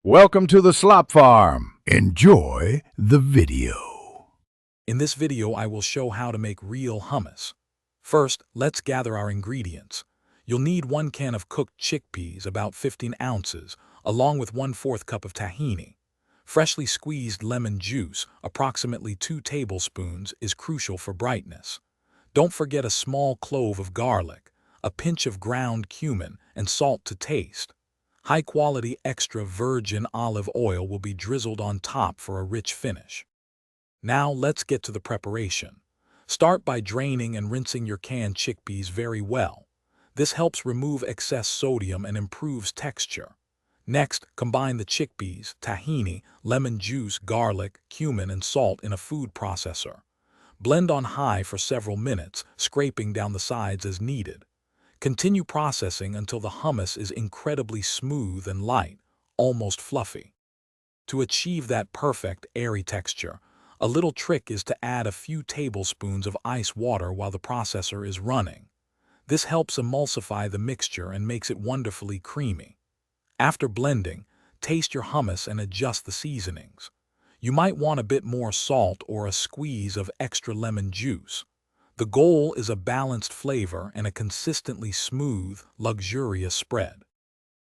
Welcome to the Slop Farm. Enjoy the video. In this video, I will show how to make real hummus. First, let's gather our ingredients. You'll need 1 can of cooked chickpeas, about 15 ounces, along with 1/4 cup of tahini. Freshly squeezed lemon juice, approximately 2 tablespoons, is crucial for brightness. Don't forget a small clove of garlic, a pinch of ground cumin, and salt to taste. High-quality extra virgin olive oil will be drizzled on top for a rich finish. Now let's get to the preparation. Start by draining and rinsing your canned chickpeas very well. This helps remove excess sodium and improves texture. Next, combine the chickpeas, tahini, lemon juice, garlic, cumin, and salt in a food processor. Blend on high for several minutes, scraping down the sides as needed. Continue processing until the hummus is incredibly smooth and light, almost fluffy. To achieve that perfect, airy texture, a little trick is to add a few tablespoons of ice water while the processor is running. This helps emulsify the mixture and makes it wonderfully creamy. After blending, taste your hummus and adjust the seasonings. You might want a bit more salt or a squeeze of extra lemon juice. The goal is a balanced flavor and a consistently smooth, luxurious spread.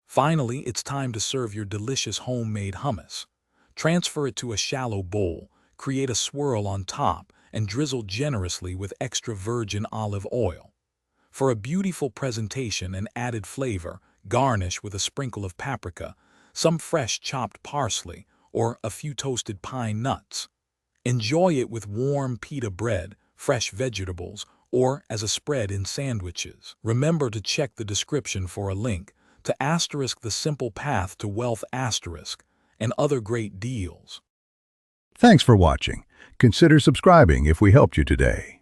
Finally, it's time to serve your delicious homemade hummus. Transfer it to a shallow bowl, create a swirl on top, and drizzle generously with extra virgin olive oil. For a beautiful presentation and added flavor, garnish with a sprinkle of paprika, some fresh chopped parsley, or a few toasted pine nuts. Enjoy it with warm pita bread, fresh vegetables, or as a spread in sandwiches. Remember to check the description for a link to *The Simple Path to Wealth* and other great deals. Thanks for watching. Consider subscribing if we helped you today.